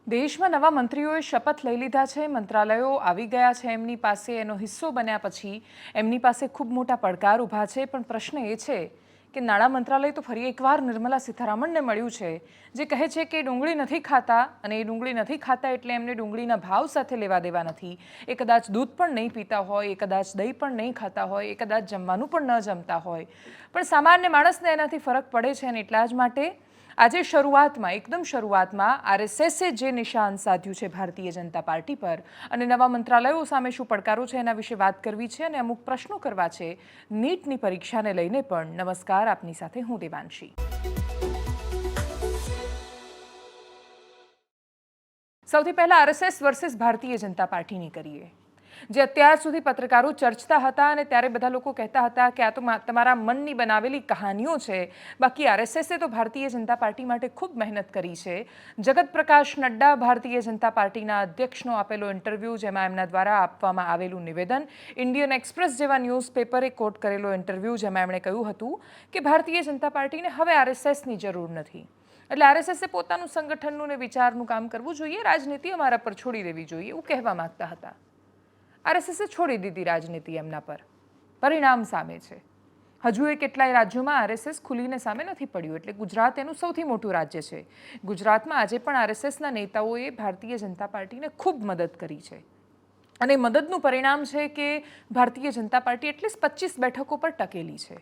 દેશમાં નવા મંત્રીઓએ શપથ લઈ લીધા છે, મંત્રાલયો આવી ગયા છે એમની પાસે, એનો હિસ્સો બન્યા પછી એમની પાસે ખૂબ મોટા પડકાર ઊભા છે. પણ પ્રશ્ન એ છે કે નાણાં મંત્રાલય તો ફરી એકવાર નિર્મલા સીતારામનને મળ્યું છે, જે કહે છે કે ડુંગળી નથી ખાતા, અને એ ડુંગળી નથી ખાતા એટલે એમને ડુંગળીના ભાવ સાથે લેવા દેવા નથી. એ કદાચ દૂધ પણ નહીં પીતા હોય, એ કદાચ દહીં પણ નહીં ખાતા હોય, એ કદાચ જમવાનું પણ ન જમતા હોય, પણ સામાન્ય માણસને એનાથી ફરક પડે છે. અને એટલા જ માટે આજે એકદમ શરૂઆતમાં આરએસએસે જે નિશાન સાધ્યું છે ભારતીય જનતા પાર્ટી પર, અને નવા મંત્રાલયો સામે શું પડકારો છે એના વિશે વાત કરવી છે અને અમુક પ્રશ્નો કરવા છે. નીટની પરીક્ષાને લઈને પણ. નમસ્કાર, આપની સાથે હું દેવાંશી. સૌથી પહેલા આરએસએસ વર્સિસ ભારતીય જનતા પાર્ટીની કરીએ, જે અત્યાર સુધી પત્રકારો ચર્ચતા હતા, અને ત્યારે બધા લોકો કહેતા હતા કે આ તો તમારા મનની બનાવેલી કહાનીઓ છે. બાકી આરએસએસે તો ભારતીય જનતા પાર્ટી માટે ખૂબ મહેનત કરી છે. જગત પ્રકાશ નડ્ડા, ભારતીય જનતા પાર્ટીના અધ્યક્ષનો આપેલો ઇન્ટરવ્યૂ, જેમાં એમના દ્વારા આપવામાં આવેલું નિવેદન, ઇન્ડિયન એક્સપ્રેસ જેવા ન્યૂઝપેપરે કોટ કરેલો ઇન્ટરવ્યૂ, જેમાં એમણે કહ્યું હતું કે ભારતીય જનતા પાર્ટીને હવે આરએસએસની જરૂર નથી. એટલે આરએસએસે પોતાનું સંગઠનનું ને વિચારનું કામ કરવું જોઈએ, રાજનીતિ અમારા પર છોડી દેવી જોઈએ, એવું કહેવા માંગતા હતા. આરએસએસે છોડી દીધી રાજનીતિ એમના પર. પરિણામ સામે છે. હજુ એ કેટલાય રાજ્યોમાં આરએસએસ ખુલીને સામે નથી પડ્યું. એટલે ગુજરાત એનું સૌથી મોટું રાજ્ય છે. ગુજરાતમાં આજે પણ આરએસએસના નેતાઓએ ભારતીય જનતા પાર્ટીને ખૂબ મદદ કરી છે, અને મદદનું પરિણામ છે કે ભારતીય જનતા પાર્ટી એટલીસ્ટ 25 બેઠકો પર ટકેલી છે.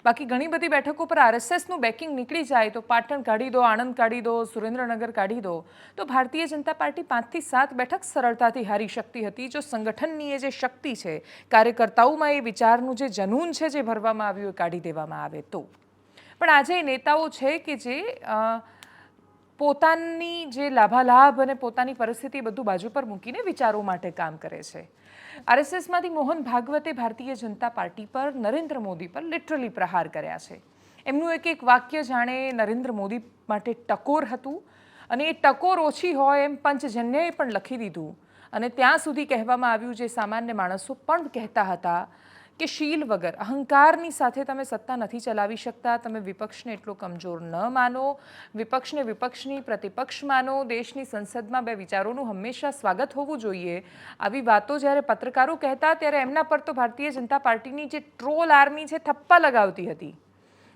બાકી ઘણી બધી બેઠકો પર આરએસએસનું બેકિંગ નીકળી જાય તો પાટણ કાઢી દો, આણંદ કાઢી દો, સુરેન્દ્રનગર કાઢી દો, તો ભારતીય જનતા પાર્ટી 5 થી 7 બેઠક સરળતાથી હારી શકતી હતી, જો સંગઠનની એ જે શક્તિ છે, કાર્યકર્તાઓમાં એ વિચારનું જે જનૂન છે, જે ભરવામાં આવ્યું એ કાઢી દેવામાં આવે તો. પણ આજે નેતાઓ છે કે જે પોતાની જે લાભાલાભ અને પોતાની પરિસ્થિતિ બધું બાજુ પર મૂકીને વિચારો માટે કામ કરે છે. આરએસએસમાંથી મોહન ભાગવતે ભારતીય જનતા પાર્ટી પર, નરેન્દ્ર મોદી પર લિટરલી પ્રહાર કર્યા છે. એમનું એક વાક્ય જાણે નરેન્દ્ર મોદી માટે ટકોર હતું, અને એ ટકોર ઓછી હોય એમ પંચજન્યએ પણ લખી દીધું. અને ત્યાં સુધી કહેવામાં આવ્યું, જે સામાન્ય માણસો પણ કહેતા હતા કે શીલ વગર, અહંકારની સાથે તમે સત્તા નથી ચલાવી શકતા, તમે વિપક્ષને એટલો કમજોર ન માનો, વિપક્ષને વિપક્ષની પ્રતિપક્ષ માનો, દેશની સંસદમાં બે વિચારોનું હંમેશા સ્વાગત હોવું જોઈએ. આવી વાતો જ્યારે પત્રકારો કહેતા, ત્યારે એમના પર તો ભારતીય જનતા પાર્ટીની જે ટ્રોલ આર્મી છે થપ્પા લગાવતી હતી.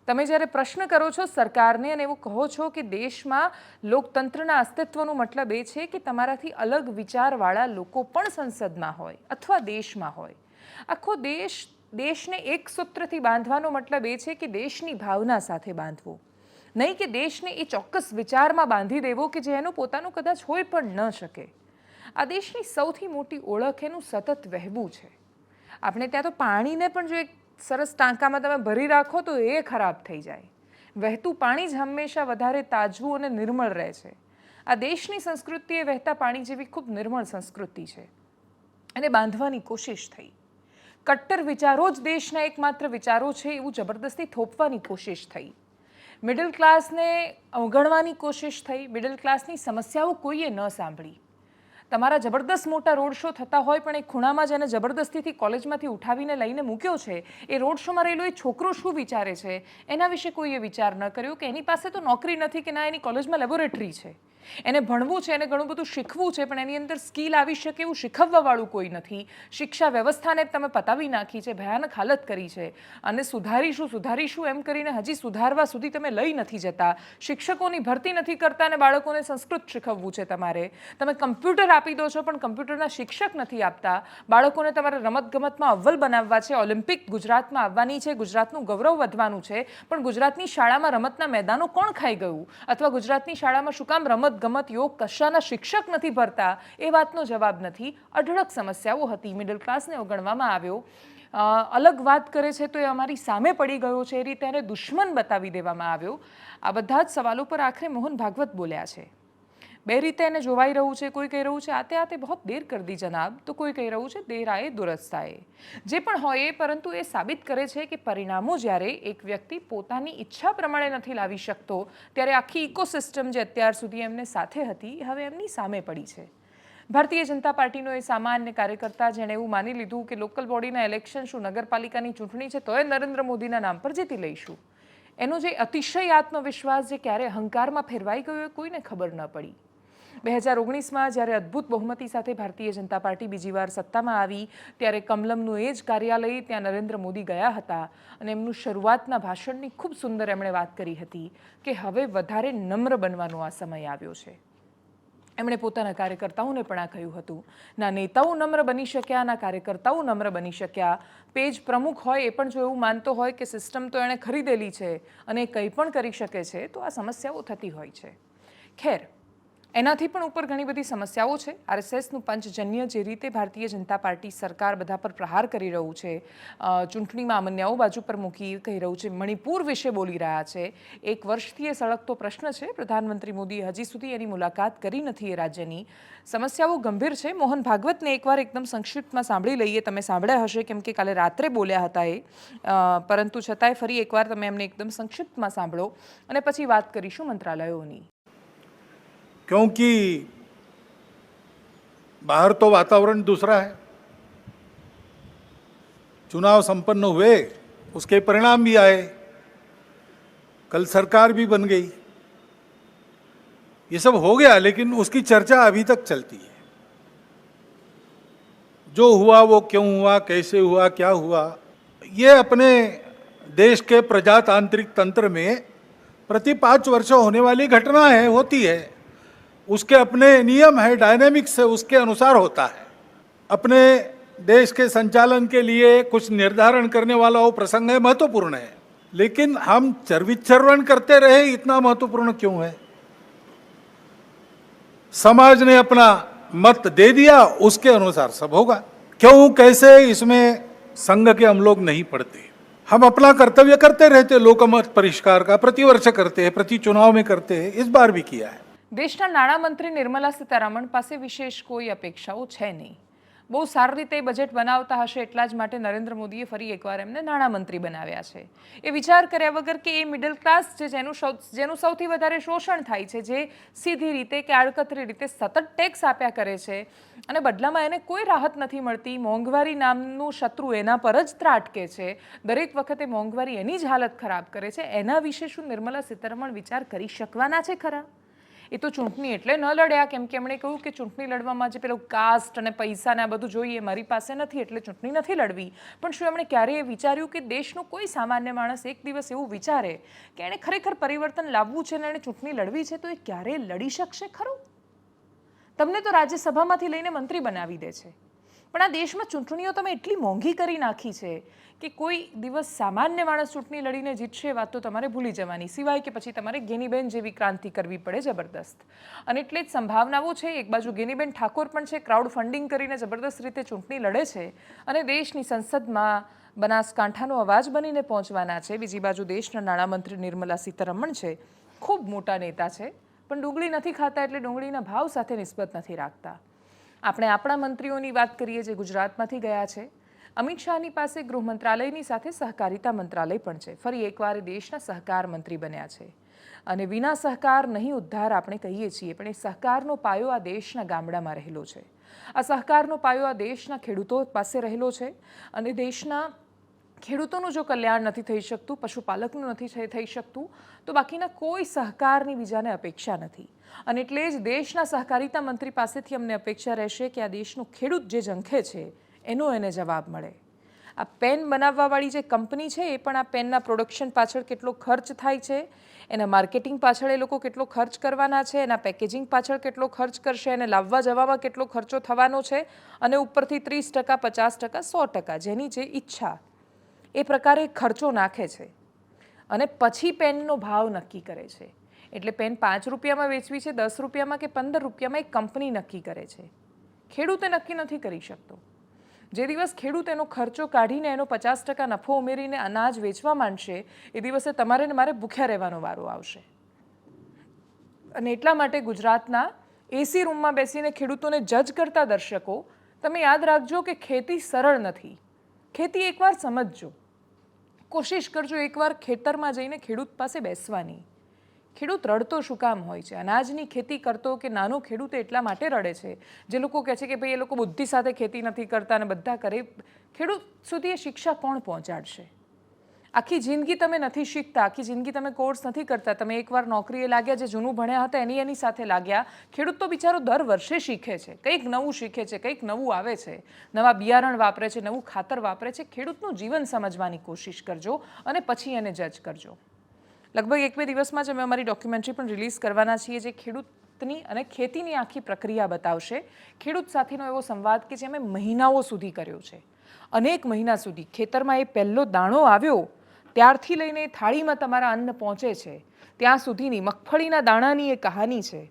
તમે જ્યારે પ્રશ્ન કરો છો સરકારને અને એવું કહો છો કે દેશમાં લોકતંત્રના અસ્તિત્વનો મતલબ એ છે કે તમારાથી અલગ વિચારવાળા લોકો પણ સંસદમાં હોય અથવા દેશમાં હોય. આખો દેશને એક સૂત્રથી બાંધવાનો મતલબ એ છે કે દેશની ભાવના સાથે બાંધવો, નહીં કે દેશને એ ચોક્કસ વિચારમાં બાંધી દેવો કે જે એનું પોતાનું કદાચ હોઈ પણ ન શકે. આ દેશની સૌથી મોટી ઓળખ એનું સતત વહેવું છે. આપણે ત્યાં તો પાણીને પણ જો એક સરસ ટાંકામાં તમે ભરી રાખો તો એ ખરાબ થઈ જાય. વહેતું પાણી જ હંમેશા વધારે તાજવું અને નિર્મળ રહે છે. આ દેશની સંસ્કૃતિ એ વહેતા પાણી જેવી ખૂબ નિર્મળ સંસ્કૃતિ છે, અને બાંધવાની કોશિશ થઈ. કટ્ટર વિચારો જ દેશના એકમાત્ર વિચારો છે એવું જબરદસ્તી થોપવાની કોશિશ થઈ. મિડલ ક્લાસને અવગણવાની કોશિશ થઈ. મિડલ ક્લાસની સમસ્યાઓ કોઈએ ન સાંભળી. તમારા જબરદસ્ત મોટા રોડ શો થતા હોય, પણ એ ખૂણામાં જેને જબરદસ્તીથી કોલેજમાંથી ઉઠાવીને લઈને મૂક્યો છે, એ રોડ શોમાં રહેલો એ છોકરો શું વિચારે છે એના વિશે કોઈએ વિચાર ન કર્યો, કે એની પાસે તો નોકરી નથી, કે ના એની કોલેજમાં લેબોરેટરી છે, એને ભણવું છે, એને ઘણું બધું શીખવું છે, પણ એની અંદર સ્કિલ આવી શકે એવું શીખવવાવાળું કોઈ નથી. શિક્ષા વ્યવસ્થાને તમે પતાવી નાખી છે, ભયાનક હાલત કરી છે, અને સુધારીશું એમ કરીને હજી સુધારવા સુધી તમે લઈ નથી જતા. શિક્ષકોની ભરતી નથી કરતા, અને બાળકોને સંસ્કૃત શીખવવું છે તમારે. તમે કમ્પ્યુટર આપી દો છો, પણ કમ્પ્યુટરના શિક્ષક નથી આપતા. બાળકોને તમારે રમતગમતમાં અવ્વલ બનાવવા છે, ઓલિમ્પિક ગુજરાતમાં આવવાની છે, ગુજરાતનું ગૌરવ વધવાનું છે, પણ ગુજરાતની શાળામાં રમતના મેદાનો કોણ ખાઈ ગયું, અથવા ગુજરાતની શાળામાં શું કામ રમત, યોગ, કશાના શિક્ષક નથી ભરતા, એ વાતનો જવાબ નથી. અઢળક સમસ્યાઓ હતી. મિડલ ક્લાસને અવગણવામાં આવ્યો. અલગ વાત કરે છે તો એ અમારી સામે પડી ગયો છે, એ રીતે એને દુશ્મન બતાવી દેવામાં આવ્યો. આ બધા જ સવાલો પર આખરે મોહન ભાગવત બોલ્યા છે. બે રીતે એને જોવાઈ રહ્યું છે. કોઈ કહી રહ્યું છે આતે બહુ દેર કર દી જનાબ, તો કોઈ કહી રહ્યું છે દેર આએ દુરસ્ત આએ. જે પણ હોય એ, પરંતુ એ સાબિત કરે છે કે પરિણામો જ્યારે એક વ્યક્તિ પોતાની ઈચ્છા પ્રમાણે નથી લાવી શકતો, ત્યારે આખી ઇકોસિસ્ટમ જે અત્યાર સુધી એમને સાથે હતી, હવે એમની સામે પડી છે. ભારતીય જનતા પાર્ટીનો એ સામાન્ય કાર્યકર્તા, જેણે એવું માની લીધું કે લોકલ બોડીના ઇલેક્શન શું, નગરપાલિકાની ચૂંટણી છે તોય નરેન્દ્ર મોદીના નામ પર જીતી લઈશું, એનો જે અતિશય આત્મવિશ્વાસ જે ક્યારે અહંકારમાં ફેરવાઈ ગયો એ કોઈને ખબર ન પડી. 2019માં જ્યારે અદ્ભુત બહુમતી સાથે ભારતીય જનતા પાર્ટી બીજી વાર સત્તામાં આવી ત્યારે કમલમનું એ જ કાર્યાલય ત્યાં નરેન્દ્ર મોદી ગયા હતા અને એમનું શરૂઆતના ભાષણની ખૂબ સુંદર એમણે વાત કરી હતી કે હવે વધારે નમ્ર બનવાનો આ સમય આવ્યો છે. એમણે પોતાના કાર્યકર્તાઓને પણ આ કહ્યું હતું. ના નેતાઓ નમ્ર બની શક્યા, ના કાર્યકર્તાઓ નમ્ર બની શક્યા. પેજ પ્રમુખ હોય એ પણ જો એવું માનતો હોય કે સિસ્ટમ તો એણે ખરીદેલી છે અને કંઈ પણ કરી શકે છે તો આ સમસ્યાઓ થતી હોય છે. ખેર, એનાથી પણ ઉપર ઘણી બધી સમસ્યાઓ છે. આરએસએસનું પંચજન્ય જે રીતે ભારતીય જનતા પાર્ટી સરકાર બધા પર પ્રહાર કરી રહ્યું છે, ચૂંટણીમાં અમન્યાઓ બાજુ પર મૂકી કહી રહ્યું છે, મણિપુર વિશે બોલી રહ્યા છે. 1 વર્ષથી એ સળગતો પ્રશ્ન છે. પ્રધાનમંત્રી મોદીએ હજી સુધી એની મુલાકાત કરી નથી એ રાજ્યની. સમસ્યાઓ ગંભીર છે. મોહન ભાગવતને એકવાર એકદમ સંક્ષિપ્તમાં સાંભળી લઈએ. તમે સાંભળ્યા હશે કેમ કે કાલે રાત્રે બોલ્યા હતા એ, પરંતુ છતાંય ફરી એકવાર તમે એમને એકદમ સંક્ષિપ્તમાં સાંભળો અને પછી વાત કરીશું મંત્રાલયોની. क्योंकि बाहर तो वातावरण दूसरा है, चुनाव संपन्न हुए, उसके परिणाम भी आए, कल सरकार भी बन गई, ये सब हो गया, लेकिन उसकी चर्चा अभी तक चलती है. जो हुआ वो क्यों हुआ, कैसे हुआ, क्या हुआ, ये अपने देश के प्रजातांत्रिक तंत्र में प्रति 5 वर्षों होने वाली घटना है, होती है. उसके अपने नियम है, डायनेमिक्स है, उसके अनुसार होता है. अपने देश के संचालन के लिए कुछ निर्धारण करने वाला वो प्रसंग है, महत्वपूर्ण है, लेकिन हम चर्विचर्वण करते रहे, इतना महत्वपूर्ण क्यों है? समाज ने अपना मत दे दिया, उसके अनुसार सब होगा. क्यों कैसे इसमें संघ के हम लोग नहीं पढ़ते. हम अपना कर्तव्य करते रहते, लोकमत परिष्कार का प्रतिवर्ष करते हैं, प्रति चुनाव में करते हैं, इस बार भी किया है. દેશના નાણામંત્રી નિર્મલા સીતારામન પાસે વિશેષ કોઈ અપેક્ષાઓ છે નહીં. બહુ સારી રીતે બજેટ બનાવતા હશે એટલા જ માટે નરેન્દ્ર મોદીએ ફરી એકવાર એમને નાણામંત્રી બનાવ્યા છે. એ વિચાર કર્યા વગર કે એ મિડલ ક્લાસ છે જેનું સૌથી વધારે શોષણ થાય છે, જે સીધી રીતે કે આડકતરી રીતે સતત ટેક્સ આપ્યા કરે છે અને બદલામાં એને કોઈ રાહત નથી મળતી. મોંઘવારી નામનું શત્રુ એના પર જ ત્રાટકે છે. દરેક વખતે મોંઘવારી એની જ હાલત ખરાબ કરે છે. એના વિશે શું નિર્મલા સીતારામન વિચાર કરી શકવાના છે ખરા? એ તો ચૂંટણી એટલે ન લડ્યા કેમ કે એમણે કહ્યું કે ચૂંટણી લડવામાં જે પેલું કાસ્ટ અને પૈસા ને આ બધું જોઈએ મારી પાસે નથી એટલે ચૂંટણી નથી લડવી. પણ શું એમણે ક્યારેય વિચાર્યું કે દેશનો કોઈ સામાન્ય માણસ એક દિવસ એવું વિચારે કે એણે ખરેખર પરિવર્તન લાવવું છે ને એણે ચૂંટણી લડવી છે તો એ ક્યારે લડી શકશે ખરું? તમને તો રાજ્યસભામાંથી લઈને મંત્રી બનાવી દે છે, પણ આ દેશમાં ચૂંટણીઓ તમે એટલી મોંઘી કરી નાખી છે કે કોઈ દિવસ સામાન્ય માણસ ચૂંટણી લડીને જીતશે એ વાત તો તમારે ભૂલી જવાની, સિવાય કે પછી તમારે ગેનીબેન જેવી ક્રાંતિ કરવી પડે જબરદસ્ત. અને એટલે જ સંભાવનાઓ છે. એક બાજુ ગેનીબેન ઠાકોર પણ છે, ક્રાઉડ ફંડિંગ કરીને જબરદસ્ત રીતે ચૂંટણી લડે છે અને દેશની સંસદમાં બનાસકાંઠાનો અવાજ બનીને પહોંચવાના છે. બીજી બાજુ દેશના નાણામંત્રી નિર્મલા સીતારમણ છે, ખૂબ મોટા નેતા છે, પણ ડુંગળી નથી ખાતા એટલે ડુંગળીના ભાવ સાથે નિસ્બત નથી રાખતા. આપણે આપણા મંત્રીઓની વાત કરીએ જે ગુજરાતમાંથી ગયા છે. અમિત શાહની પાસે ગૃહ મંત્રાલયની સાથે સહકારિતા મંત્રાલય પણ છે. ફરી એકવાર દેશના સહકાર મંત્રી બન્યા છે અને વિના સહકાર નહીં ઉદ્ધાર આપણે કહીએ છીએ, પણ એ સહકારનો પાયો આ દેશના ગામડામાં રહેલો છે. આ સહકારનો પાયો આ દેશના ખેડૂતો પાસે રહેલો છે અને દેશના ખેડૂતોનું જો કલ્યાણ નથી થઈ શકતું, પશુપાલકનું નથી થઈ શકતું, તો બાકીના કોઈ સહકારની બીજાને અપેક્ષા નથી. અને એટલે જ દેશના સહકારિતા મંત્રી પાસેથી અમને અપેક્ષા રહેશે કે આ દેશનો ખેડૂત જે ઝંખે છે એનો એને જવાબ મળે. આ પેન બનાવવાવાળી જે કંપની છે એ પણ આ પેનના પ્રોડક્શન પાછળ કેટલો ખર્ચ થાય છે, એના માર્કેટિંગ પાછળ એ લોકો કેટલો ખર્ચ કરવાના છે, એના પેકેજિંગ પાછળ કેટલો ખર્ચ કરશે, એને લાવવા જવામાં કેટલો ખર્ચો થવાનો છે અને ઉપરથી 30%, 50%, 100% જેની જે ઈચ્છા એ પ્રકારે ખર્ચો નાખે છે અને પછી પેનનો ભાવ નક્કી કરે છે. એટલે પેન 5 રૂપિયામાં વેચવી છે, 10 રૂપિયામાં કે 15 રૂપિયામાં એક કંપની નક્કી કરે છે. ખેડૂતે નક્કી નથી કરી શકતો. જે દિવસ ખેડૂત એનો ખર્ચો કાઢીને એનો 50% નફો ઉમેરીને અનાજ વેચવા માંડશે એ દિવસે તમારે ને મારે ભૂખ્યા રહેવાનો વારો આવશે. અને એટલા માટે ગુજરાતના એસી રૂમમાં બેસીને ખેડૂતોને જજ કરતા દર્શકો, તમે યાદ રાખજો કે ખેતી સરળ નથી. ખેતી એકવાર સમજજો, કોશિશ કરજો એકવાર ખેતરમાં જઈને ખેડૂત પાસે બેસવાની. ખેડૂત રડતો શું કામ હોય છે? અનાજની ખેતી કરતો કે નાનો ખેડૂત એટલા માટે રડે છે. જે લોકો કહે છે કે ભાઈ એ લોકો બુદ્ધિ સાથે ખેતી નથી કરતા અને બધા કરે, ખેડૂત સુધી એ શિક્ષા કોણ પહોંચાડશે? આખી જિંદગી તમે નથી શીખતા, આખી જિંદગી તમે કોર્સ નથી કરતા, તમે એકવાર નોકરીએ લાગ્યા, જે જૂનું ભણ્યા હતા એની સાથે લાગ્યા. ખેડૂત તો બિચારો દર વર્ષે શીખે છે, કંઈક નવું શીખે છે, કંઈક નવું આવે છે, નવા બિયારણ વાપરે છે, નવું ખાતર વાપરે છે. ખેડૂતનું જીવન સમજવાની કોશિશ કરજો અને પછી એને જજ કરજો. લગભગ 1-2 દિવસમાં જ અમે અમારી ડોક્યુમેન્ટરી પણ રિલીઝ કરવાના છીએ, જે ખેડૂતની અને ખેતીની આખી પ્રક્રિયા બતાવશે. ખેડૂત સાથેનો એવો સંવાદ કે જે અમે મહિનાઓ સુધી કર્યો છે, અનેક મહિના સુધી. ખેતરમાં એ પહેલો દાણો આવ્યો ત્યારથી લઈને થાળીમાં તમારા અન્ન પહોંચે છે ત્યાં સુધીની મગફળીના દાણાની એ કહાની છે.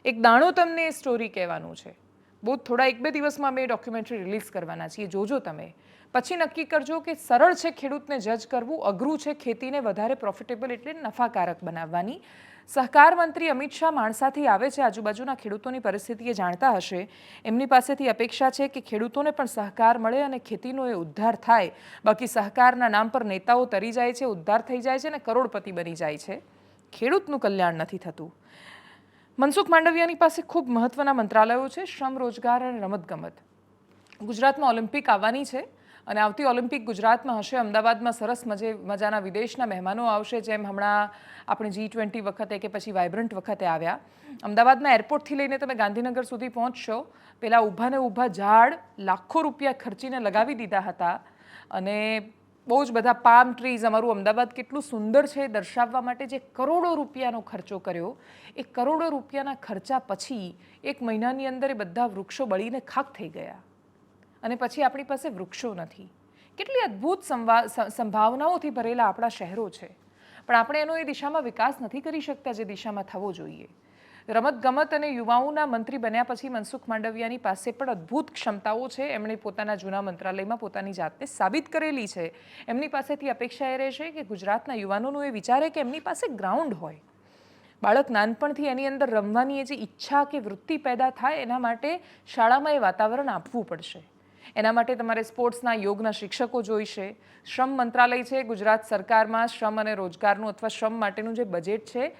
એક દાણો તમને એ સ્ટોરી કહેવાનું છે. બહુ થોડા 1-2 દિવસમાં અમે ડોક્યુમેન્ટરી રિલીઝ કરવાના છીએ, જોજો તમે. પછી નક્કી કરજો કે સરળ છે ખેડૂતને જજ કરવું, અઘરું છે ખેતીને વધારે પ્રોફિટેબલ એટલે નફાકારક બનાવવાની. સહકાર મંત્રી અમિત શાહ માણસાથી આવે છે, આજુબાજુના ખેડૂતોની પરિસ્થિતિ એ જાણતા હશે. એમની પાસેથી અપેક્ષા છે કે ખેડૂતોને પણ સહકાર મળે અને ખેતીનો એ ઉદ્ધાર થાય. બાકી સહકારના નામ પર નેતાઓ તરી જાય છે, ઉદ્ધાર થઈ જાય છે અને કરોડપતિ બની જાય છે. ખેડૂતનું કલ્યાણ નથી થતું. મનસુખ માંડવિયાની પાસે ખૂબ મહત્વના મંત્રાલયો છે, શ્રમ, રોજગાર અને રમતગમત. ગુજરાતમાં ઓલિમ્પિક આવવાની છે અને આવતી ઓલિમ્પિક ગુજરાતમાં હશે. અમદાવાદમાં સરસ મજાના વિદેશના મહેમાનો આવશે, જેમ હમણાં આપણે G20 વખતે કે પછી વાઇબ્રન્ટ વખતે આવ્યા. અમદાવાદના એરપોર્ટથી લઈને તમે ગાંધીનગર સુધી પહોંચશો, પેલા ઊભા ઝાડ લાખો રૂપિયા ખર્ચીને લગાવી દીધા હતા અને બહુ જ બધા પામ ટ્રીઝ. અમારું અમદાવાદ કેટલું સુંદર છે દર્શાવવા માટે જે કરોડો રૂપિયાનો ખર્ચો કર્યો, એ કરોડો રૂપિયાના ખર્ચા પછી 1 મહિનાની અંદર એ બધા વૃક્ષો બળીને ખાક થઈ ગયા અને પછી આપણી પાસે વૃક્ષો નથી. કેટલી અદ્ભુત સંભાવનાઓથી ભરેલા આપણા શહેરો છે, પણ આપણે એનો એ દિશામાં વિકાસ નથી કરી શકતા જે દિશામાં થવો જોઈએ. રમતગમત અને યુવાઓના મંત્રી બન્યા પછી મનસુખ માંડવિયાની પાસે પણ અદ્ભુત ક્ષમતાઓ છે. એમણે પોતાના જૂના મંત્રાલયમાં પોતાની જાતને સાબિત કરેલી છે. એમની પાસેથી અપેક્ષા એ રહેશે કે ગુજરાતના યુવાનોનું એ વિચારે કે એમની પાસે ગ્રાઉન્ડ હોય. બાળક નાનપણથી એની અંદર રમવાની એ જે ઈચ્છા કે વૃત્તિ પેદા થાય, એના માટે શાળામાં એ વાતાવરણ આપવું પડશે. એના માટે તમારે સ્પોર્ટ્સના, યોગના શિક્ષકો જોઈશે. શ્રમ મંત્રાલય છે ગુજરાત સરકારમાં, શ્રમ અને રોજગારનું અથવા શ્રમ માટેનું જે બજેટ છે,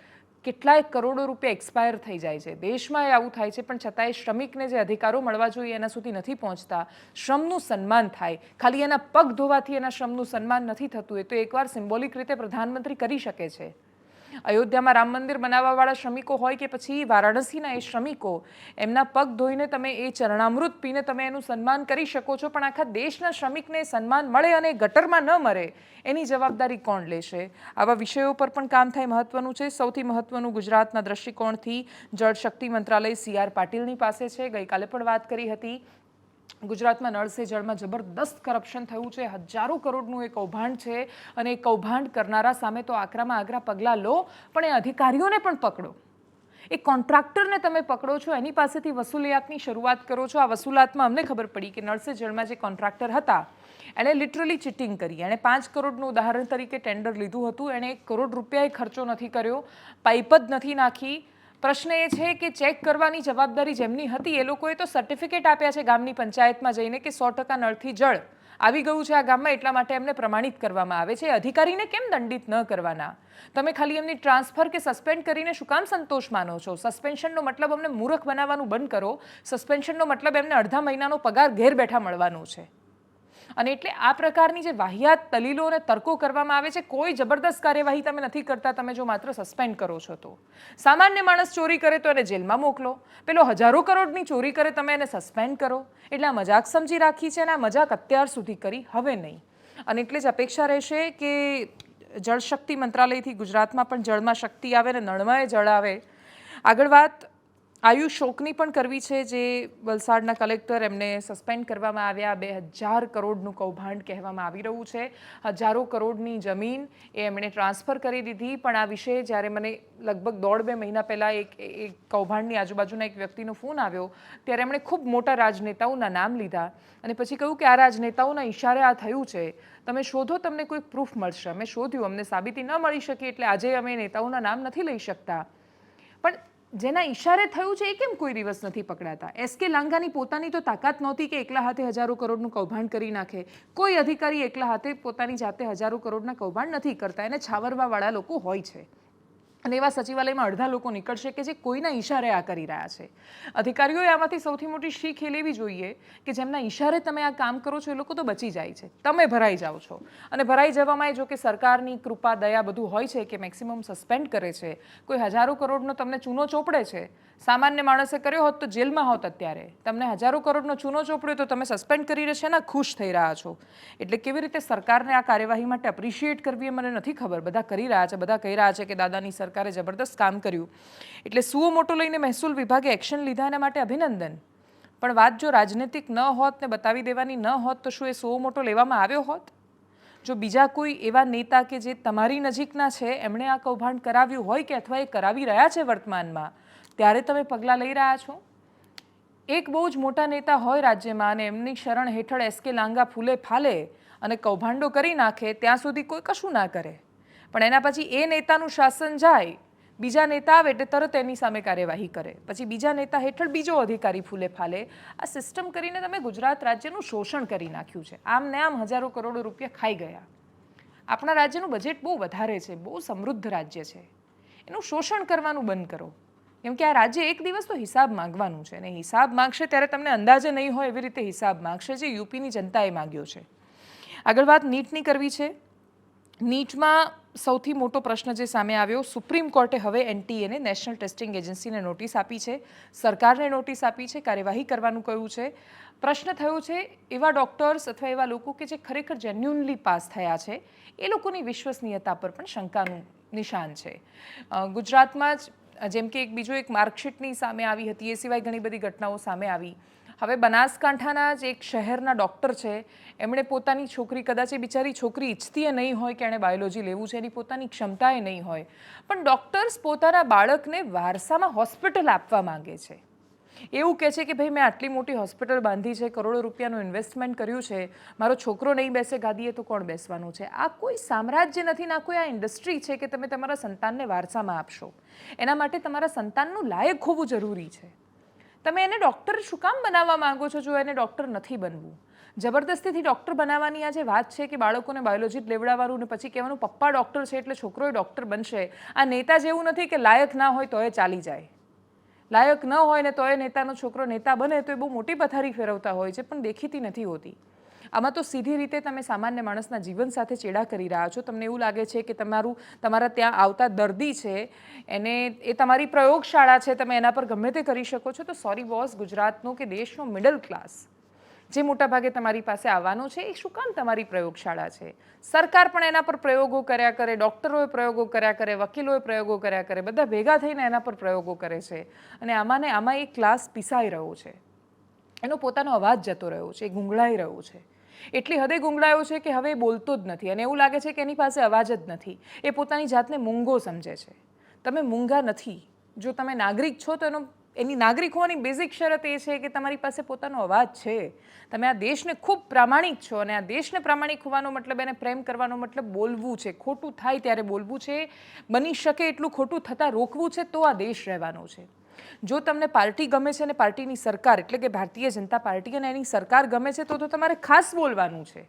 કેટલાય કરોડો રૂપિયા એક્સપાયર થઈ જાય છે. દેશમાં એ આવું થાય છે, પણ છતાંય શ્રમિકને જે અધિકારો મળવા જોઈએ એના સુધી નથી પહોંચતા. શ્રમનું સન્માન થાય, ખાલી એના પગ ધોવાથી એના શ્રમનું સન્માન નથી થતું. એ તો એકવાર સિમ્બોલિક રીતે પ્રધાનમંત્રી કરી શકે છે. અયોધ્યામાં રામ મંદિર બનાવવાવાળા શ્રમિકો હોય કે પછી વારાણસીના એ શ્રમિકો, એમના પગ ધોઈને તમે એ ચરણામૃત પીને તમે એનું સન્માન કરી શકો છો, પણ આખા દેશના શ્રમિકને સન્માન મળે અને ગટરમાં ન મરે એની જવાબદારી કોણ લેશે? આવા વિષયો પર પણ કામ થાય, મહત્વનું છે. સૌથી મહત્વનું ગુજરાતના દૃષ્ટિકોણથી જળશક્તિ મંત્રાલય CR પાટીલની પાસે છે. ગઈકાલે પણ વાત કરી હતી. ગુજરાતમાં નળ સે જળમાં જબરદસ્ત કરપ્શન થયું છે. હજારો કરોડનું એ કૌભાંડ છે અને એ કૌભાંડ કરનારા સામે તો આકરામાં આકરા પગલાં લો, પણ એ અધિકારીઓને પણ પકડો. એ કોન્ટ્રાક્ટરને તમે પકડો છો, એની પાસેથી વસૂલિયાતની શરૂઆત કરો છો. આ વસૂલાતમાં અમને ખબર પડી કે નળ સે જળમાં જે કોન્ટ્રાક્ટર હતા એણે લિટરલી ચીટિંગ કરી. એણે 5 કરોડનું ઉદાહરણ તરીકે ટેન્ડર લીધું હતું, એણે 1 કરોડ રૂપિયાએ ખર્ચો નથી કર્યો, પાઇપ જ નથી નાખી. પ્રશ્ન એ છે કે ચેક કરવાની જવાબદારી જેમની હતી એ લોકોએ તો સર્ટિફિકેટ આપ્યા છે ગામની પંચાયતમાં જઈને કે 100% નળથી જળ આવી ગયું છે આ ગામમાં, એટલા માટે એમને પ્રમાણિત કરવામાં આવે છે. અધિકારીને કેમ દંડિત ન કરવાના? તમે ખાલી એમની ટ્રાન્સફર કે સસ્પેન્ડ કરીને શું કામ સંતોષ માનો છો? સસ્પેન્શનનો મતલબ અમને મૂર્ખ બનાવવાનું બંધ કરો. સસ્પેન્શનનો મતલબ એમને અડધા મહિનાનો પગાર ઘેર બેઠા મળવાનું છે. અને એટલે આ પ્રકારની જે વાહિયાત દલીલો અને તર્કો કરવામાં આવે છે, કોઈ જબરદસ્ત કાર્યવાહી તમે નથી કરતા. તમે જો માત્ર સસ્પેન્ડ કરો છો તો સામાન્ય માણસ ચોરી કરે તો એને જેલમાં મોકલો, પેલો હજારો કરોડની ચોરી કરે તમે એને સસ્પેન્ડ કરો. એટલે આ મજાક સમજી રાખી છે અને આ મજાક અત્યાર સુધી કરી, હવે નહીં. અને એટલે જ અપેક્ષા રહેશે કે જળશક્તિ મંત્રાલયથી ગુજરાતમાં પણ જળમાં શક્તિ આવે અને નળમાં જળ આવે. આગળ વાત આયુષ શોકની પણ કરવી છે, જે વલસાડના કલેક્ટર, એમને સસ્પેન્ડ કરવામાં આવ્યા. 2000 કરોડનું કૌભાંડ કહેવામાં આવી રહ્યું છે. હજારો કરોડની જમીન એ એમણે ટ્રાન્સફર કરી દીધી. પણ આ વિશે જ્યારે મને લગભગ 1.5-2 મહિના પહેલાં એક કૌભાંડની આજુબાજુના એક વ્યક્તિનો ફોન આવ્યો, ત્યારે એમણે ખૂબ મોટા રાજનેતાઓના નામ લીધા અને પછી કહ્યું કે આ રાજનેતાઓના ઈશારે આ થયું છે, તમે શોધો, તમને કોઈ પ્રૂફ મળશે. અમે શોધ્યું, અમને સાબિતી ન મળી શકી, એટલે આજે અમે નેતાઓના નામ નથી લઈ શકતા. પણ જેના ઈશારે થયું છે એ કેમ કોઈ દિવસ નથી પકડાતા? SK લાંઘાની પોતાની તો તાકાત નહોતી કે એકલા હાથે હજારો કરોડનું કૌભાંડ કરી નાખે. કોઈ અધિકારી એકલા હાથે પોતાની જાતે હજારો કરોડના કૌભાંડ નથી કરતા, એને છાવરવાવાળા લોકો હોય છે. અને એવા સચિવાલયમાં અડધા લોકો નીકળશે કે જે કોઈના ઈશારે આ કરી રહ્યા છે. અધિકારીઓએ આમાંથી સૌથી મોટી શીખ એ લેવી જોઈએ કે જેમના ઈશારે તમે આ કામ કરો છો એ લોકો તો બચી જાય છે, તમે ભરાઈ જાઓ છો. અને ભરાઈ જવામાં જો કે સરકારની કૃપા દયા બધું હોય છે કે મેક્સિમમ સસ્પેન્ડ કરે છે, કોઈ હજારો કરોડનો તમને ચૂનો ચોપડે છે. સામાન્ય માણસે કર્યો હોત તો જેલમાં હોત અત્યારે. તમને હજારો કરોડનો ચૂનો ચોપડ્યો તો તમે સસ્પેન્ડ કરી રહેશે ને ખુશ થઈ રહ્યા છો. એટલે કેવી રીતે સરકારને આ કાર્યવાહી માટે એપ્રિશિએટ કરવી એ મને નથી ખબર. બધા કરી રહ્યા છે, બધા કહી રહ્યા છે કે દાદાની સરકારે જબરદસ્ત કામ કર્યું. એટલે સુઓ મોટો લઈને મહેસૂલ વિભાગે એક્શન લીધા એના માટે અભિનંદન. પણ વાત જો રાજનીતિક ન હોત ને બતાવી દેવાની ન હોત તો શું એ સુઓ મોટો લેવામાં આવ્યો હોત? જો બીજા કોઈ એવા નેતા કે જે તમારી નજીકના છે એમણે આ કૌભાંડ કરાવ્યું હોય કે અથવા એ કરાવી રહ્યા છે વર્તમાનમાં, ત્યારે તમે પગલાં લઈ રહ્યા છો. એક બહુ જ મોટા નેતા હોય રાજ્યમાં અને એમની શરણ હેઠળ એસકે લાંગા ફૂલે ફાલે અને કૌભાંડો કરી નાખે ત્યાં સુધી કોઈ કશું ના કરે. પણ એના પછી એ નેતાનું શાસન જાય, બીજા નેતા આવે એટલે તરત એની સામે કાર્યવાહી કરે, પછી બીજા નેતા હેઠળ બીજો અધિકારી ફૂલે ફાલે. આ સિસ્ટમ કરીને તમે ગુજરાત રાજ્યનું શોષણ કરી નાખ્યું છે. આમ ને આમ હજારો કરોડો રૂપિયા ખાઈ ગયા. આપણા રાજ્યનું બજેટ બહુ વધારે છે, બહુ સમૃદ્ધ રાજ્ય છે. એનું શોષણ કરવાનું બંધ કરો. કેમ કે આ રાજ્ય એક દિવસ તો હિસાબ માંગવાનું છે અને હિસાબ માંગશે ત્યારે તમને અંદાજે નહીં હોય એવી રીતે હિસાબ માંગશે જે યુપીની જનતાએ માંગ્યો છે. આગળ વાત નીટની કરવી છે. નીટમાં સૌથી મોટો પ્રશ્ન જે સામે આવ્યો, સુપ્રીમ કોર્ટે હવે એનટીએને નેશનલ ટેસ્ટિંગ એજન્સીને નોટિસ આપી છે, સરકારને નોટિસ આપી છે, કાર્યવાહી કરવાનું કહ્યું છે. પ્રશ્ન થયો છે એવા ડૉક્ટર્સ અથવા એવા લોકો કે જે ખરેખર જેન્યુઅનલી પાસ થયા છે એ લોકોની વિશ્વસનીયતા પર પણ શંકાનું નિશાન છે. ગુજરાતમાં જ જેમ કે બીજો એક માર્કશીટની સામે આવી હતી, એ સિવાય ઘણી બધી ઘટનાઓ સામે આવી. હવે બનાસકાંઠાના જ એક શહેરના ડૉક્ટર છે, એમણે પોતાની છોકરી, કદાચ એ બિચારી છોકરી ઈચ્છતી નહીં હોય કે એણે બાયોલોજી લેવું છે, એની પોતાની ક્ષમતાએ નહીં હોય, પણ ડૉક્ટર્સ પોતાના બાળકને વારસામાં હોસ્પિટલ આપવા માંગે છે. એવું કહે છે કે ભાઈ મેં આટલી મોટી હોસ્પિટલ બાંધી છે, કરોડો રૂપિયાનું ઇન્વેસ્ટમેન્ટ કર્યું છે, મારો છોકરો નહીં બેસે ગાદીએ તો કોણ બેસવાનું છે? આ કોઈ સામ્રાજ્ય નથી, ના કોઈ આ ઇન્ડસ્ટ્રી છે કે તમે તમારા સંતાનને વારસામાં આપશો. એના માટે તમારા સંતાનનું લાયક હોવું જરૂરી છે. તમે એને ડૉક્ટર શું કામ બનાવવા માંગો છો જો એને ડૉક્ટર નથી બનવું? જબરદસ્તીથી ડૉક્ટર બનાવવાની આ જે વાત છે કે બાળકોને બાયોલોજી જ લેવડાવવાનું ને પછી કહેવાનું પપ્પા ડૉક્ટર છે એટલે છોકરો ડૉક્ટર બનશે. આ નેતા જેવું નથી કે લાયક ના હોય તો એ ચાલી જાય, લાયક ન હોય ને તો એ નેતાનો છોકરો નેતા બને તો એ બહુ મોટી પથારી ફેરવતા હોય છે, પણ દેખીતી નથી હોતી. આમાં તો સીધી રીતે તમે સામાન્ય માણસના જીવન સાથે ચેડા કરી રહ્યા છો. તમને એવું લાગે છે કે તમારા ત્યાં આવતા દર્દી છે એને એ તમારી પ્રયોગશાળા છે, તમે એના પર ગમે તે કરી શકો છો. તો સોરી બોસ, ગુજરાતનો કે દેશનો મિડલ ક્લાસ જે મોટાભાગે તમારી પાસે આવવાનો છે એ શું કામ તમારી પ્રયોગશાળા છે? સરકાર પણ એના પર પ્રયોગો કર્યા કરે, ડૉક્ટરોએ પ્રયોગો કર્યા કરે, વકીલોએ પ્રયોગો કર્યા કરે, બધા ભેગા થઈને એના પર પ્રયોગો કરે છે. અને આમાં એક ક્લાસ પીસાઈ રહ્યો છે, એનો પોતાનો અવાજ જતો રહ્યો છે, એ ગુંગળાઈ રહ્યો છે. એટલી હદે ગુંગળાયો છે કે હવે એ બોલતો જ નથી અને એવું લાગે છે કે એની પાસે અવાજ જ નથી. એ પોતાની જાતને મૂંગો સમજે છે. તમે મૂંગા નથી. જો તમે નાગરિક છો તો એની નાગરિક હોવાની બેઝિક શરત એ છે કે તમારી પાસે પોતાનો અવાજ છે. તમે આ દેશને ખૂબ પ્રામાણિક છો અને આ દેશને પ્રામાણિક હોવાનો મતલબ, એને પ્રેમ કરવાનો મતલબ બોલવું છે. ખોટું થાય ત્યારે બોલવું છે, બની શકે એટલું ખોટું થતાં રોકવું છે, તો આ દેશ રહેવાનો છે. જો તમને પાર્ટી ગમે છે અને પાર્ટીની સરકાર એટલે કે ભારતીય જનતા પાર્ટી અને એની સરકાર ગમે છે તો તમારે ખાસ બોલવાનું છે.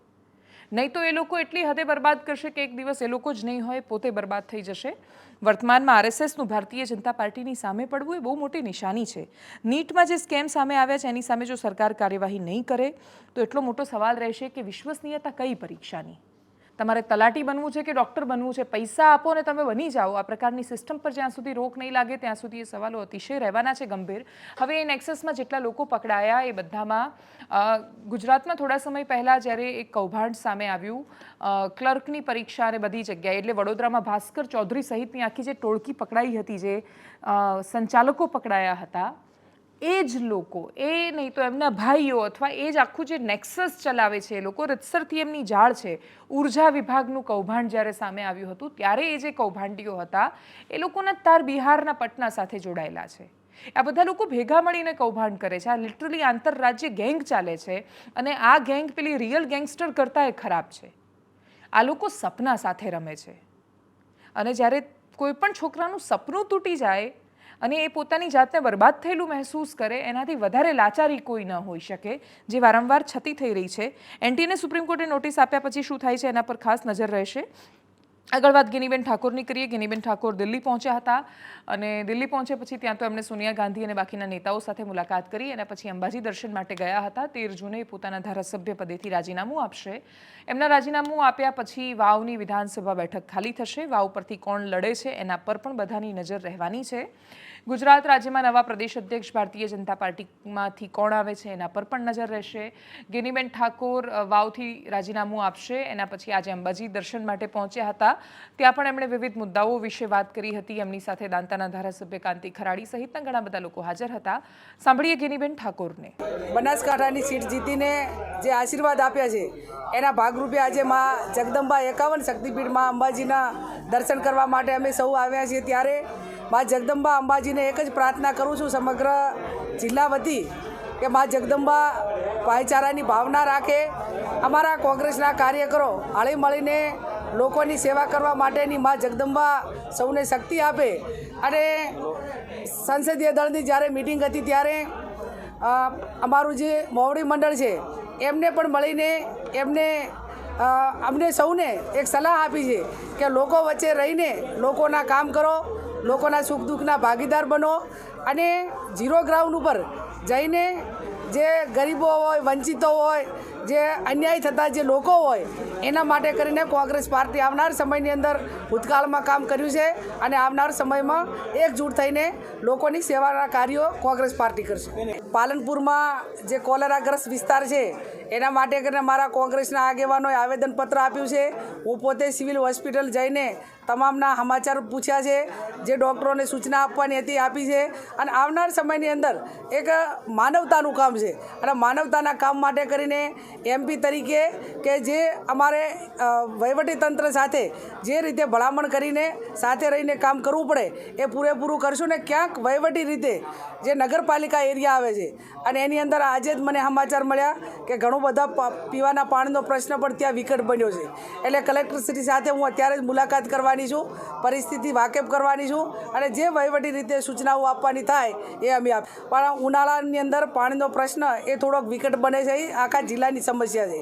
નહીં તો એ લોકો એટલી હદે બરબાદ કરશે કે એક દિવસ એ લોકો જ નહીં હોય, પોતે બરબાદ થઈ જશે. વર્તમાનમાં આરએસએસનું ભારતીય જનતા પાર્ટીની સામે પડવું એ બહુ મોટી નિશાની છે. નીટમાં જે સ્કેમ સામે આવ્યા છે એની સામે જો સરકાર કાર્યવાહી નહીં કરે તો એટલો મોટો સવાલ રહેશે કે વિશ્વસનીયતા કઈ પરીક્ષાની? તમારે તલાટી બનવું છે કે ડૉક્ટર બનવું છે? પૈસા આપો ને તમે બની જાઓ. આ પ્રકારની સિસ્ટમ પર જ્યાં સુધી રોક નહીં લાગે ત્યાં સુધી એ સવાલો અતિશય રહેવાના છે ગંભીર. હવે એ નેક્સસમાં જેટલા લોકો પકડાયા એ બધામાં ગુજરાતમાં થોડા સમય પહેલાં જ્યારે એક કૌભાંડ સામે આવ્યું ક્લર્કની પરીક્ષા અને બધી જગ્યાએ, એટલે વડોદરામાં ભાસ્કર ચૌધરી સહિતની આખી જે ટોળકી પકડાઈ હતી, જે સંચાલકો પકડાયા હતા, એ જ લોકો, એ નહીં તો એમના ભાઈઓ અથવા એ જ આખું જે નેક્સસ ચલાવે છે એ લોકો, રીતસરથી એમની જાળ છે. ઉર્જા વિભાગનું કૌભાંડ જ્યારે સામે આવ્યું હતું ત્યારે એ જે કૌભાંડીઓ હતા એ લોકોના તાર બિહારના પટના સાથે જોડાયેલા છે. આ બધા લોકો ભેગા મળીને કૌભાંડ કરે છે. આ લિટરલી આંતરરાજ્ય ગેંગ ચાલે છે અને આ ગેંગ પેલી રિયલ ગેંગસ્ટર કરતાં એ ખરાબ છે. આ લોકો સપના સાથે રમે છે અને જ્યારે કોઈ પણ છોકરાનું સપનું તૂટી જાય અને એ પોતાની જાતને બરબાદ થયેલું મહેસૂસ કરે, એનાથી વધારે લાચારી કોઈ ન હોઈ શકે, જે વારંવાર છતી થઈ રહી છે. એનટીએને સુપ્રીમ કોર્ટે નોટિસ આપ્યા પછી શું થાય છે એના પર ખાસ નજર રહેશે. આગળ વાત ગેનીબેન ઠાકોરની કરીએ. ગેનીબેન ઠાકોર દિલ્હી પહોંચ્યા હતા અને દિલ્હી પહોંચ્યા પછી ત્યાં તો એમણે સોનિયા ગાંધી અને બાકીના નેતાઓ સાથે મુલાકાત કરી અને પછી અંબાજી દર્શન માટે ગયા હતા. 13 જૂને પોતાના ધારાસભ્ય પદેથી રાજીનામું આપશે. એમના રાજીનામું આપ્યા પછી વાવની વિધાનસભા બેઠક ખાલી થશે. વાવ પરથી કોણ લડે છે એના પર પણ બધાની નજર રહેવાની છે. ગુજરાત રાજ્યમાં નવા પ્રદેશ અધ્યક્ષ ભારતીય જનતા પાર્ટીમાંથી કોણ આવે છે એના પર પણ નજર રહેશે. ગેનીબેન ઠાકોર વાવથી રાજીનામું આપશે. એના પછી આજે અંબાજી દર્શન માટે પહોંચ્યા હતા. ત્યાં પણ એમણે વિવિધ મુદ્દાઓ વિશે વાત કરી હતી. એમની સાથે દાંતાના ધારાસભ્ય કાંતિ ખરાડી સહિતના ઘણા બધા લોકો હાજર હતા. સાંભળીએ ગેનીબેન ઠાકોરને. બનાસકાંઠાની સીટ જીતીને જે આશીર્વાદ આપ્યા છે એના ભાગરૂપે આજે માં જગદંબા 51 શક્તિપીઠમાં અંબાજીના દર્શન કરવા માટે અમે સૌ આવ્યા છીએ. ત્યારે માં જગદંબા અંબાજીને એક જ પ્રાર્થના કરું છું સમગ્ર જિલ્લા વતી કે માં જગદંબા ભાઈચારાની ભાવના રાખે. અમારા કોંગ્રેસના કાર્યકરો હળી મળીને લોકોની સેવા કરવા માટેની માં જગદંબા સૌને શક્તિ આપે. અને સંસદીય દળની જ્યારે મિટિંગ હતી ત્યારે અમારું જે મોવડી મંડળ છે એમને પણ મળીને અમને સૌને એક સલાહ આપી છે કે લોકો વચ્ચે રહીને લોકોના કામ કરો, લોકોના સુખ દુઃખના ભાગીદાર બનો અને ઝીરો ગ્રાઉન્ડ ઉપર જઈને જે ગરીબો હોય, વંચિતો હોય, જે અન્યાય થતા જે લોકો હોય એના માટે કરીને કોંગ્રેસ પાર્ટી આવનાર સમયની અંદર ભૂતકાળમાં કામ કર્યું છે અને આવનાર સમયમાં એકજૂટ થઈને લોકોની સેવાના કાર્યો કોંગ્રેસ પાર્ટી કરશે. પાલનપુરમાં જે કોલેરાગ્રસ્ત વિસ્તાર છે એના માટે કરીને મારા કોંગ્રેસના આગેવાનોએ આવેદનપત્ર આપ્યું છે. હું પોતે સિવિલ હોસ્પિટલ જઈને તમામના સમાચાર પૂછ્યા છે, જે ડૉક્ટરોને સૂચના આપવાની હતી આપી છે. અને આવનાર સમયની અંદર એક માનવતાનું કામ છે અને માનવતાના કામ માટે કરીને MP તરીકે કે જે અમારે વહીવટીતંત્ર સાથે જે રીતે ભલામણ કરીને સાથે રહીને કામ કરવું પડે એ પૂરેપૂરું કરશું. ને ક્યાંક વહીવટી રીતે જે નગરપાલિકા એરિયા આવે છે અને એની અંદર આજે જ મને સમાચાર મળ્યા કે ઘણું બધા પીવાના પાણીનો પ્રશ્ન પણ ત્યાં વિકટ બન્યો છે. એટલે કલેક્ટરશ્રી સાથે હું અત્યારે જ મુલાકાત કરવાની છું, પરિસ્થિતિ વાકેફ કરવાની છું અને જે વહીવટી રીતે સૂચનાઓ આપવાની થાય એ અમે આપ. પણ ઉનાળાની અંદર પાણીનો પ્રશ્ન એ થોડોક વિકટ બને છે. એ આખા જિલ્લાની સમસ્યા છે.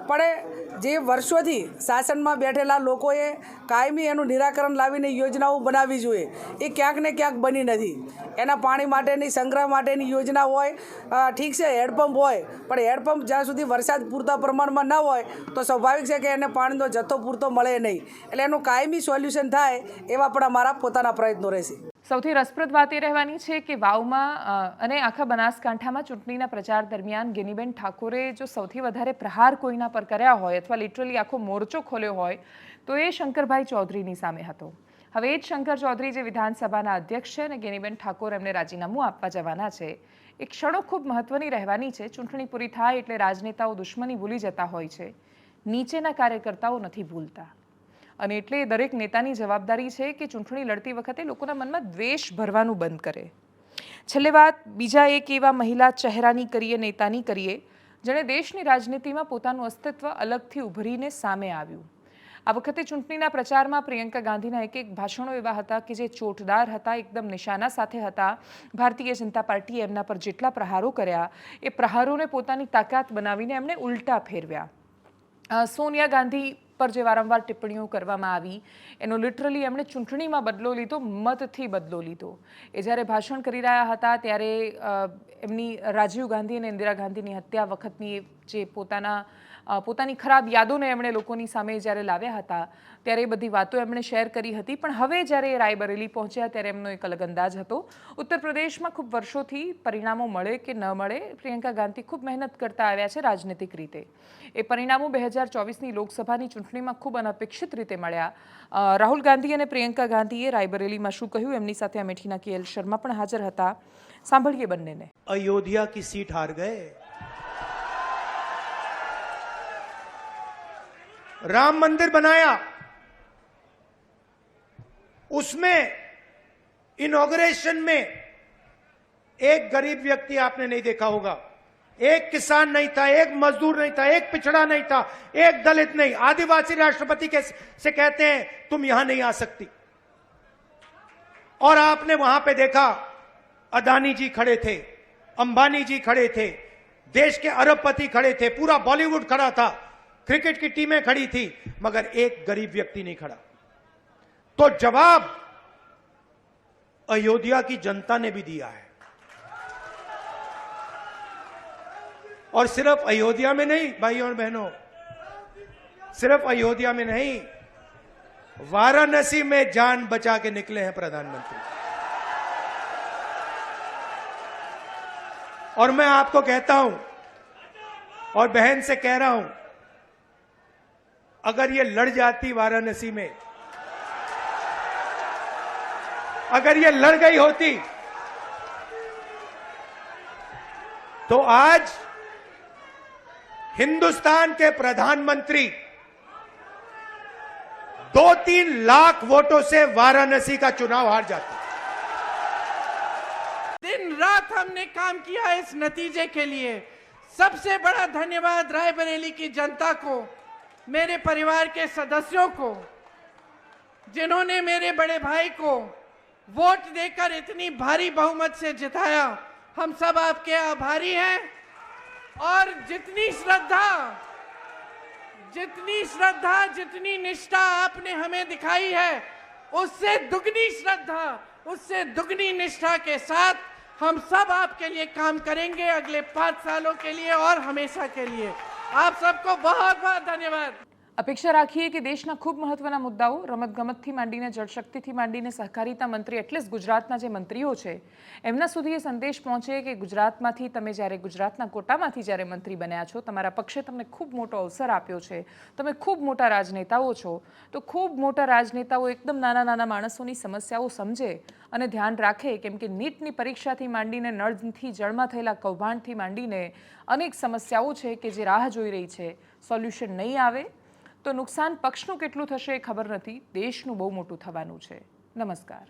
પણ જે વર્ષોથી શાસનમાં બેઠેલા લોકોએ કાયમી એનું નિરાકરણ લાવીને યોજનાઓ બનાવવી જોઈએ એ ક્યાંક ને ક્યાંક બની નથી. એના પાણી માટેની સંગ્રહ માટેની યોજના હોય, ઠીક છે હેડપંપ હોય, પણ હેડપંપ જ્યાં સુધી વરસાદ પૂરતા પ્રમાણમાં ન હોય તો સ્વાભાવિક છે કે એને પાણીનો જથ્થો પૂરતો મળે નહીં. એટલે એનું કાયમી સોલ્યુશન થાય એવા પણ અમારા પોતાના પ્રયત્નો રહેશે. સૌથી રસપ્રદ વાત એ રહેવાની છે કે વાવમાં અને આખા બનાસકાંઠામાં ચૂંટણીના પ્રચાર દરમિયાન ગેનીબેન ઠાકોરે જો સૌથી વધારે પ્રહાર કોઈના પર કર્યા હોય અથવા લિટરલી આખો મોરચો ખોલ્યો હોય તો એ શંકરભાઈ ચૌધરીની સામે હતો. હવે એ જ શંકર ચૌધરી જે વિધાનસભાના અધ્યક્ષ છે અને ગેનીબેન ઠાકોર એમને રાજીનામું આપવા જવાના છે. એ ક્ષણો ખૂબ મહત્વની રહેવાની છે. ચૂંટણી પૂરી થાય એટલે રાજનેતાઓ દુશ્મની ભૂલી જતા હોય છે, નીચેના કાર્યકર્તાઓ નથી ભૂલતા. અને એટલે દરેક નેતાની જવાબદારી છે કે ચૂંટણી લડતી વખતે લોકોના મનમાં દ્વેષ ભરવાનું બંધ કરે. છેલ્લે વાત બીજા એક એવા મહિલા ચહેરાની કરીએ, નેતાની કરીએ, જેણે દેશની રાજનીતિમાં પોતાનું અસ્તિત્વ અલગથી ઉભરીને સામે આવ્યું. આ વખતે ચૂંટણીના પ્રચારમાં પ્રિયંકા ગાંધીના એક ભાષણો એવા હતા કે જે ચોટદાર હતા, એકદમ નિશાના સાથે હતા. ભારતીય જનતા પાર્ટીએ એમના પર જેટલા પ્રહારો કર્યા એ પ્રહારોને પોતાની તાકાત બનાવીને એમણે ઉલટા ફેરવ્યા. સોનિયા ગાંધી પર જે વારંવાર ટિપ્પણીઓ કરવામાં આવી એનો લિટરલી એમણે ચૂંટણીમાં બદલો લીધો, મતથી બદલો લીધો. એ જ્યારે ભાષણ કરી રહ્યા હતા ત્યારે એમની રાજીવ ગાંધી અને ઇન્દિરા ગાંધીની હત્યા વખતની જે પોતાની ખરાબ યાદોને એમણે લોકોની સામે જ્યારે લાવ્યા હતા ત્યારે એ બધી વાતો એમણે શેર કરી હતી. પણ હવે જ્યારે રાયબરેલી પહોંચ્યા ત્યારે એમનો એક અલગ અંદાજ હતો. ઉત્તર પ્રદેશમાં ખૂબ વર્ષોથી પરિણામો મળે કે ન મળે પ્રિયંકા ગાંધી ખૂબ મહેનત કરતા આવ્યા છે રાજનીતિક રીતે. એ પરિણામો 2024ની લોકસભાની ચૂંટણીમાં ખૂબ અનપેક્ષિત રીતે મળ્યા. રાહુલ ગાંધી અને પ્રિયંકા ગાંધીએ રાયબરેલીમાં શું કહ્યું એમની સાથે અમેઠીના KL શર્મા પણ હાજર હતા. સાંભળીએ બંનેને. अयोध्या की सीट हार गए, राम मंदिर बनाया, उसमें इनॉग्रेशन में एक गरीब व्यक्ति आपने नहीं देखा होगा, एक किसान नहीं था, एक मजदूर नहीं था, एक पिछड़ा नहीं था, एक दलित नहीं, आदिवासी राष्ट्रपति से कहते हैं तुम यहां नहीं आ सकती. और आपने वहां पे देखा अदानी जी खड़े थे, अंबानी जी खड़े थे, देश के अरबपति खड़े थे, पूरा बॉलीवुड खड़ा था, क्रिकेट की टीमें खड़ी थी, मगर एक गरीब व्यक्ति नहीं खड़ा. तो जवाब अयोध्या की जनता ने भी दिया है। और सिर्फ अयोध्या में नहीं भाइयों और बहनों, सिर्फ अयोध्या में नहीं, वाराणसी में जान बचा के निकले हैं प्रधानमंत्री। और मैं आपको कहता हूं और बहन से कह रहा हूं, अगर ये लड़ जाती वाराणसी में, अगर ये लड़ गई होती, तो आज हिंदुस्तान के प्रधानमंत्री 2-3 लाख वोटों से वाराणसी का चुनाव हार जाते। दिन रात हमने काम किया इस नतीजे के लिए। सबसे बड़ा धन्यवाद रायबरेली की जनता को, मेरे परिवार के सदस्यों को, जिन्होंने मेरे बड़े भाई को वोट देकर इतनी भारी बहुमत से जिताया। हम सब आपके आभारी हैं। और जितनी श्रद्धा, जितनी निष्ठा आपने हमें दिखाई है, उससे दुगनी श्रद्धा, उससे दुगनी निष्ठा के साथ हम सब आपके लिए काम करेंगे अगले 5 सालों के लिए और हमेशा के लिए। आप सबको बहुत बहुत धन्यवाद। અપેક્ષા રાખીએ કે દેશના ખૂબ મહત્વના મુદ્દાઓ રમતગમતથી માંડીને જળશક્તિથી માંડીને સહકારિતા મંત્રી એટલે જ ગુજરાતના જે મંત્રીઓ છે એમના સુધી એ સંદેશ પહોંચે કે ગુજરાતમાંથી તમે જ્યારે ગુજરાતના કોટામાંથી જ્યારે મંત્રી બન્યા છો, તમારા પક્ષે તમને ખૂબ મોટો અવસર આપ્યો છે, તમે ખૂબ મોટા રાજનેતાઓ છો, તો ખૂબ મોટા રાજનેતાઓ એકદમ નાના નાના માણસોની સમસ્યાઓ સમજે અને ધ્યાન રાખે, કેમ કે નીટની પરીક્ષાથી માંડીને નળથી જળમાં થયેલા કૌભાંડથી માંડીને અનેક સમસ્યાઓ છે કે જે રાહ જોઈ રહી છે, સોલ્યુશન નહીં આવે તો નુકસાન પક્ષનું કેટલું થશે એ ખબર નથી, દેશનું બહુ મોટું થવાનું છે। નમસ્કાર।